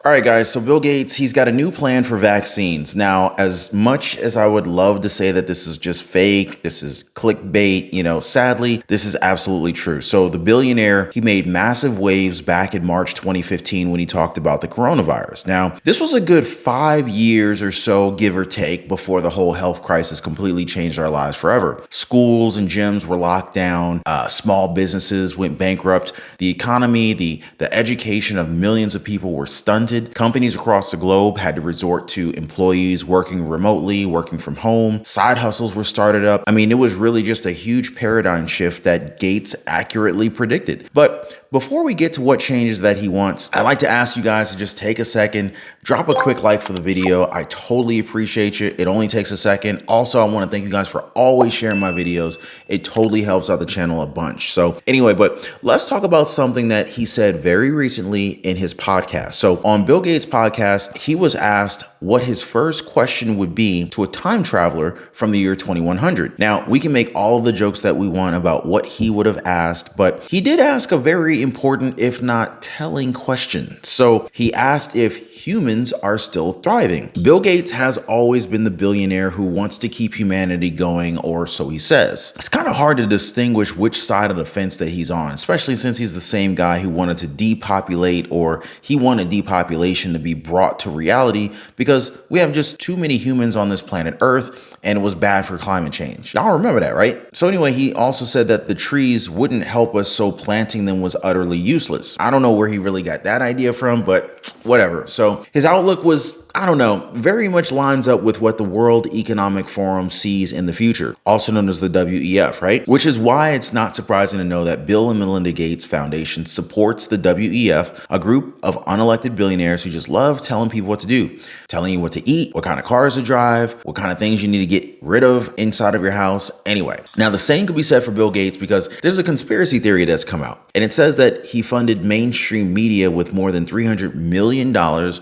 All right, guys. So Bill Gates, he's got a new plan for vaccines. Now, as much as I would love to say that this is just fake, this is clickbait, sadly, this is absolutely true. So the billionaire, he made massive waves back in March 2015 when he talked about the coronavirus. Now, this was a good 5 years or so, give or take, before the whole health crisis completely changed our lives forever. Schools and gyms were locked down. Small businesses went bankrupt. The economy, the education of millions of people were stunted. Companies across the globe had to resort to employees working remotely, working from home. Side hustles were started up. I mean, it was really just a huge paradigm shift that Gates accurately predicted. But before we get to what changes that he wants, I'd like to ask you guys to just take a second, drop a quick like for the video. I totally appreciate you. It only takes a second. Also, I want to thank you guys for always sharing my videos. It totally helps out the channel a bunch. So anyway, but let's talk about something that he said very recently in his podcast. So on Bill Gates' podcast, he was asked what his first question would be to a time traveler from the year 2100. Now, we can make all of the jokes that we want about what he would have asked, but he did ask a very important, if not telling, question. So he asked if humans are still thriving. Bill Gates has always been the billionaire who wants to keep humanity going, or so he says. It's kind of hard to distinguish which side of the fence that he's on, especially since he's the same guy who wanted to depopulate, or he wanted depopulation to be brought to reality because we have just too many humans on this planet Earth, and it was bad for climate change. Y'all remember that, right? So anyway, he also said that the trees wouldn't help us, so planting them was utterly useless. I don't know where he really got that idea from, but whatever. So his outlook was, very much lines up with what the World Economic Forum sees in the future, also known as the WEF, right? Which is why it's not surprising to know that Bill and Melinda Gates Foundation supports the WEF, a group of unelected billionaires who just love telling people what to do, telling you what to eat, what kind of cars to drive, what kind of things you need to get rid of inside of your house. Anyway, now the same could be said for Bill Gates because there's a conspiracy theory that's come out, and it says that he funded mainstream media with more than $300 million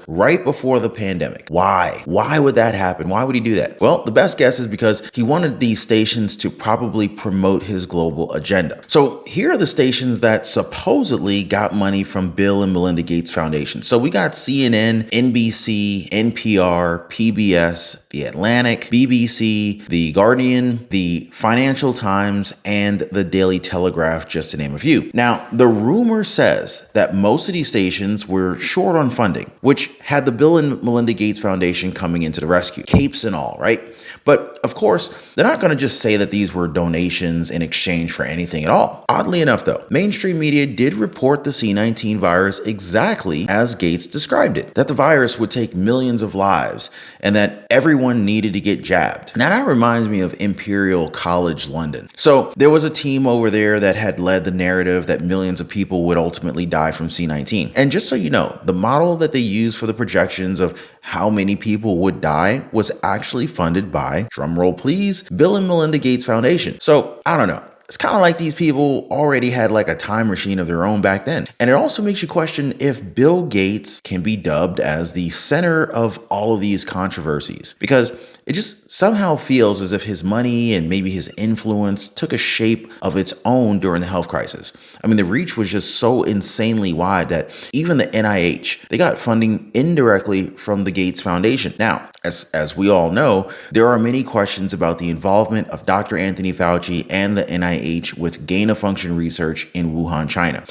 right before the pandemic. Why? Why would that happen? Why would he do that? Well, the best guess is because he wanted these stations to probably promote his global agenda. So here are the stations that supposedly got money from Bill and Melinda Gates Foundation. So we got CNN, NBC, NPR, PBS, The Atlantic, BBC, The Guardian, The Financial Times, and The Daily Telegraph, just to name a few. Now, the rumor says that most of these stations were short on funding, which had the Bill and Melinda Gates Foundation coming into the rescue, capes and all, right? But of course, they're not going to just say that these were donations in exchange for anything at all. Oddly enough, though, mainstream media did report the C-19 virus exactly as Gates described it, that the virus would take millions of lives and that everyone needed to get jabbed. Now that reminds me of Imperial College London. So there was a team over there that had led the narrative that millions of people would ultimately die from C-19. And just so you know, the model that they used for the projections of how many people would die was actually funded by, drumroll please, Bill and Melinda Gates Foundation. So I don't know. It's kind of like these people already had like a time machine of their own back then. And it also makes you question if Bill Gates can be dubbed as the center of all of these controversies, because it just somehow feels as if his money and maybe his influence took a shape of its own during the health crisis. I mean, the reach was just so insanely wide that even the NIH, they got funding indirectly from the Gates Foundation. Now, as we all know, there are many questions about the involvement of Dr. Anthony Fauci and the NIH with gain-of-function research in Wuhan, China,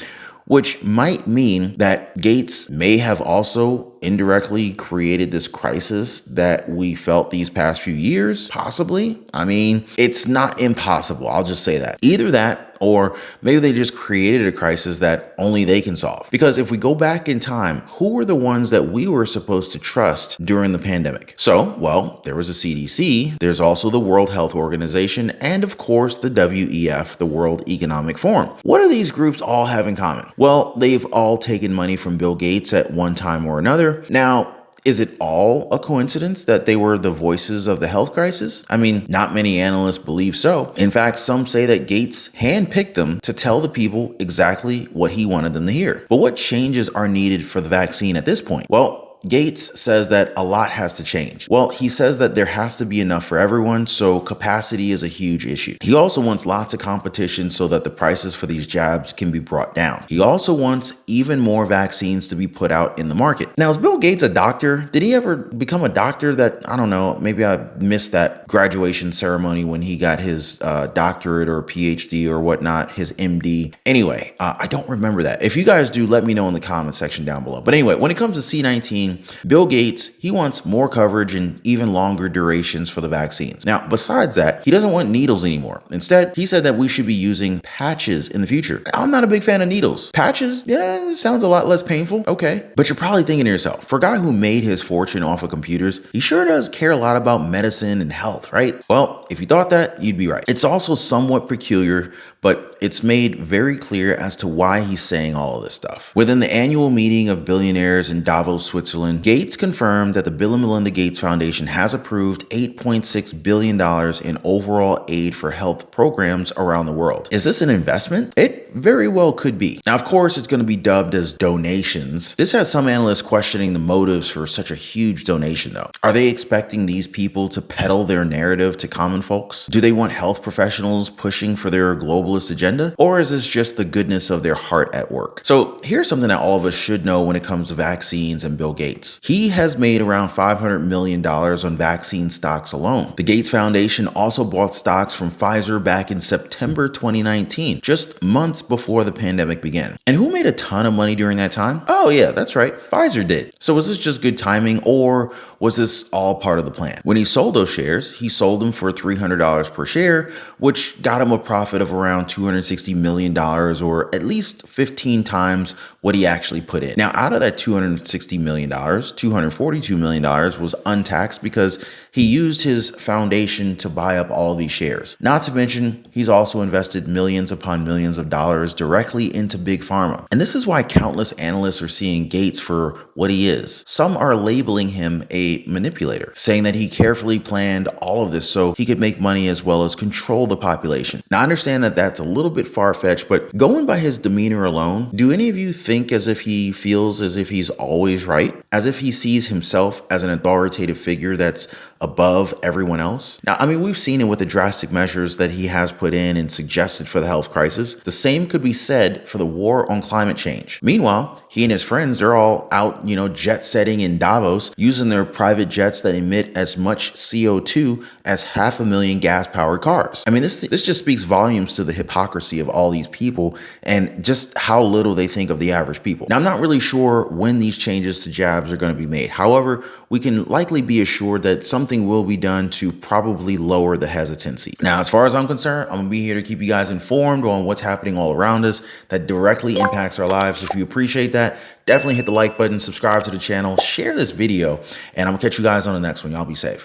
which might mean that Gates may have also indirectly created this crisis that we felt these past few years, possibly. I mean, it's not impossible. I'll just say that. Either that, or maybe they just created a crisis that only they can solve. Because if we go back in time, who were the ones that we were supposed to trust during the pandemic? So, well, there was the CDC, there's also the World Health Organization, and of course the WEF, the World Economic Forum. What do these groups all have in common? Well, they've all taken money from Bill Gates at one time or another. Now, is it all a coincidence that they were the voices of the health crisis? I mean, not many analysts believe so. In fact, some say that Gates handpicked them to tell the people exactly what he wanted them to hear. But what changes are needed for the vaccine at this point? Well, Gates says that a lot has to change. Well, he says that there has to be enough for everyone, so capacity is a huge issue. He also wants lots of competition so that the prices for these jabs can be brought down. He also wants even more vaccines to be put out in the market. Now, is Bill Gates a doctor? Did he ever become a doctor? That, I don't know, maybe I missed that graduation ceremony when he got his doctorate or PhD or whatnot, his MD. Anyway, I don't remember that. If you guys do, let me know in the comment section down below. But anyway, when it comes to C-19, Bill Gates, he wants more coverage and even longer durations for the vaccines. Now, besides that, he doesn't want needles anymore. Instead, he said that we should be using patches in the future. I'm not a big fan of needles. Patches, yeah, sounds a lot less painful. Okay. But you're probably thinking to yourself, for a guy who made his fortune off of computers, he sure does care a lot about medicine and health, right? Well, if you thought that, you'd be right. It's also somewhat peculiar, but it's made very clear as to why he's saying all of this stuff. Within the annual meeting of billionaires in Davos, Switzerland, Gates confirmed that the Bill Melinda Gates Foundation has approved $8.6 billion in overall aid for health programs around the world. Is this an investment? It very well could be. Now, of course, it's going to be dubbed as donations. This has some analysts questioning the motives for such a huge donation, though. Are they expecting these people to peddle their narrative to common folks? Do they want health professionals pushing for their globalist agenda? Or is this just the goodness of their heart at work? So here's something that all of us should know when it comes to vaccines and Bill Gates. He has made around $500 million on vaccine stocks alone. The Gates Foundation also bought stocks from Pfizer back in September 2019, just months before the pandemic began. And who made a ton of money during that time? Oh yeah, that's right, Pfizer did. So was this just good timing, or was this all part of the plan? When he sold those shares, he sold them for $300 per share, which got him a profit of around $260 million, or at least 15 times what he actually put in. Now, out of that $260 million, $242 million was untaxed because he used his foundation to buy up all these shares. Not to mention, he's also invested millions upon millions of dollars directly into big pharma. And this is why countless analysts are seeing Gates for what he is. Some are labeling him a manipulator, saying that he carefully planned all of this so he could make money as well as control the population. Now, I understand that that's a little bit far-fetched, but going by his demeanor alone, do any of you think as if he feels as if he's always right? As if he sees himself as an authoritative figure that's above everyone else? Now, I mean, we've seen it with the drastic measures that he has put in and suggested for the health crisis. The same could be said for the war on climate change. Meanwhile, he and his friends are all out, jet setting in Davos, using their private jets that emit as much CO2 as 500,000 gas-powered cars. I mean, this just speaks volumes to the hypocrisy of all these people and just how little they think of the average people. Now, I'm not really sure when these changes to jabs are going to be made. However, we can likely be assured that something will be done to probably lower the hesitancy. Now, as far as I'm concerned, I'm gonna be here to keep you guys informed on what's happening all around us that directly impacts our lives. If you appreciate that, definitely hit the like button, subscribe to the channel, share this video, and I'm gonna catch you guys on the next one. Y'all be safe.